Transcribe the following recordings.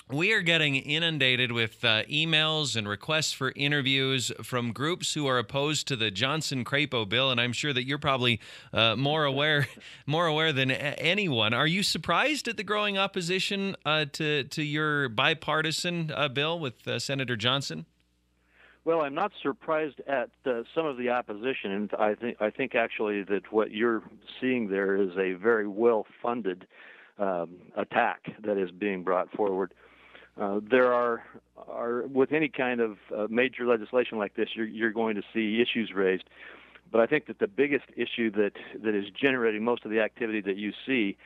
We are getting inundated with emails and requests for interviews from groups who are opposed to the Johnson-Crapo bill, and I'm sure that you're probably more aware than anyone. Are you surprised at the growing opposition to your bipartisan bill with Senator Johnson? Well, I'm not surprised at some of the opposition, and I think actually that what you're seeing there is a very well-funded attack that is being brought forward. There are with any kind of major legislation like this, you're going to see issues raised. But I think that the biggest issue that is generating most of the activity that you see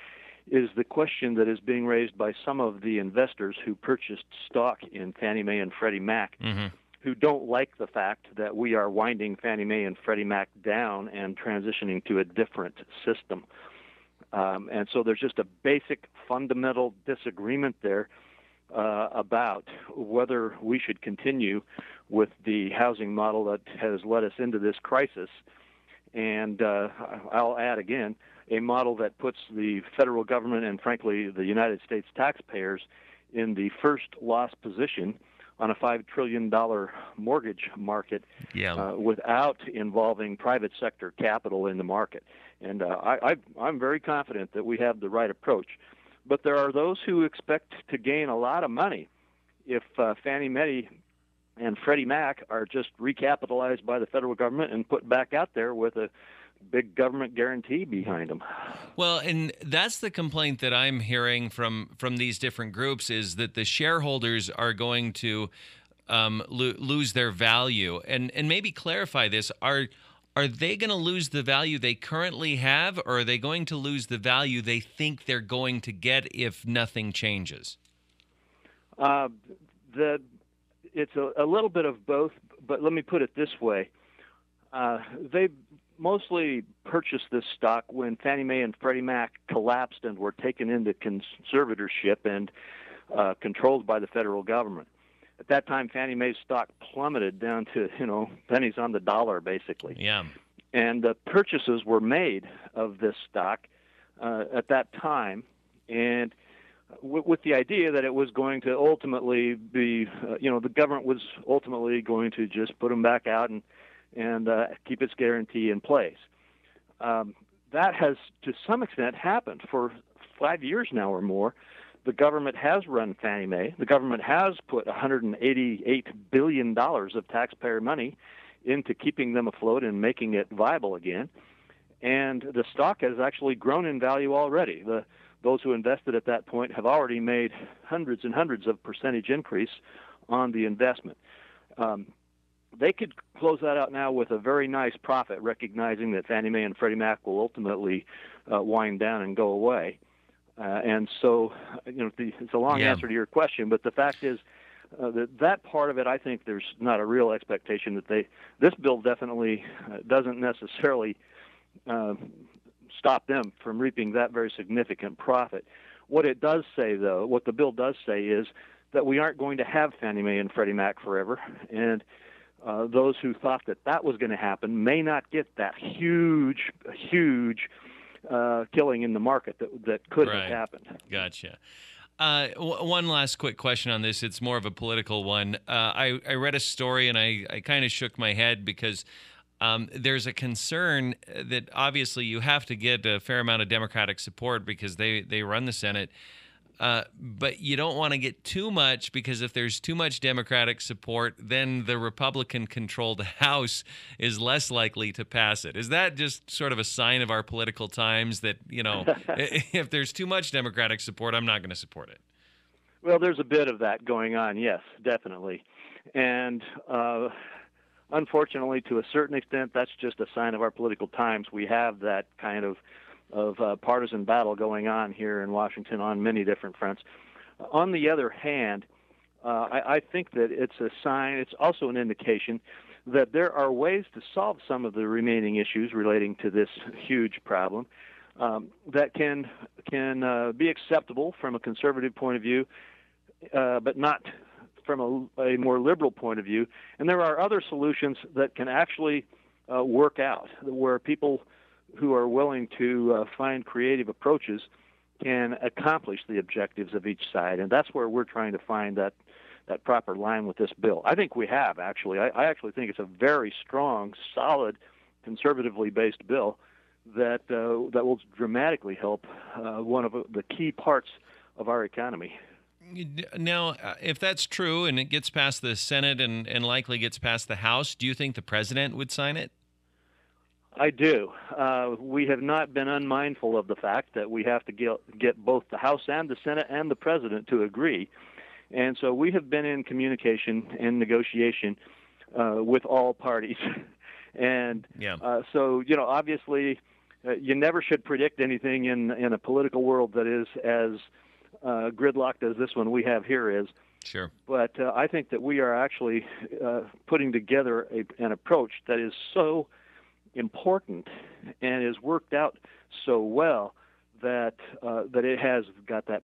is the question that is being raised by some of the investors who purchased stock in Fannie Mae and Freddie Mac, who don't like the fact that we are winding Fannie Mae and Freddie Mac down and transitioning to a different system. And so there's just a basic fundamental disagreement there about whether we should continue with the housing model that has led us into this crisis. And I'll add again, a model that puts the federal government and, frankly, the United States taxpayers in the first loss position on a $5 trillion mortgage market without involving private sector capital in the market. And I'm very confident that we have the right approach. But there are those who expect to gain a lot of money if Fannie Mae and Freddie Mac are just recapitalized by the federal government and put back out there with a big government guarantee behind them. Well, and that's the complaint that I'm hearing from these different groups, is that the shareholders are going to lose their value. And maybe clarify this. Are they going to lose the value they currently have, or are they going to lose the value they think they're going to get if nothing changes? It's a little bit of both, but let me put it this way. They mostly purchased this stock when Fannie Mae and Freddie Mac collapsed and were taken into conservatorship and controlled by the federal government. At that time, Fannie Mae's stock plummeted down to, pennies on the dollar, basically. Yeah. And purchases were made of this stock at that time, and with the idea that it was going to ultimately be, the government was ultimately going to just put them back out and keep its guarantee in place. That has, to some extent, happened for 5 years now or more. The government has run Fannie Mae. The government has put $188 billion of taxpayer money into keeping them afloat and making it viable again. And the stock has actually grown in value already. Those who invested at that point have already made hundreds and hundreds of percentage increase on the investment. They could close that out now with a very nice profit, recognizing that Fannie Mae and Freddie Mac will ultimately wind down and go away. And so, it's a long answer to your question, but the fact is that part of it, I think there's not a real expectation that this bill definitely doesn't necessarily stop them from reaping that very significant profit. What it does say, though, what the bill does say is that we aren't going to have Fannie Mae and Freddie Mac forever, and those who thought that was going to happen may not get that huge killing in the market that could have happened. Gotcha. One last quick question on this. It's more of a political one. I read a story and I kind of shook my head because there's a concern that obviously you have to get a fair amount of Democratic support because they run the Senate. But you don't want to get too much, because if there's too much Democratic support, then the Republican-controlled House is less likely to pass it. Is that just sort of a sign of our political times that, if there's too much Democratic support, I'm not going to support it? Well, there's a bit of that going on, yes, definitely. And unfortunately, to a certain extent, that's just a sign of our political times. We have that kind of partisan battle going on here in Washington on many different fronts. On the other hand, I think that it's a sign, it's also an indication that there are ways to solve some of the remaining issues relating to this huge problem that can be acceptable from a conservative point of view, but not from a more liberal point of view. And there are other solutions that can actually work out, where people who are willing to find creative approaches can accomplish the objectives of each side. And that's where we're trying to find that proper line with this bill. I think we have, actually. I actually think it's a very strong, solid, conservatively based bill that will dramatically help one of the key parts of our economy. Now, if that's true and it gets past the Senate and likely gets past the House, do you think the president would sign it? I do. We have not been unmindful of the fact that we have to get both the House and the Senate and the president to agree. And so we have been in communication and negotiation with all parties. And so, obviously, you never should predict anything in a political world that is as gridlocked as this one we have here is. Sure. But I think that we are actually putting together an approach that is so important and is worked out so well that it has got that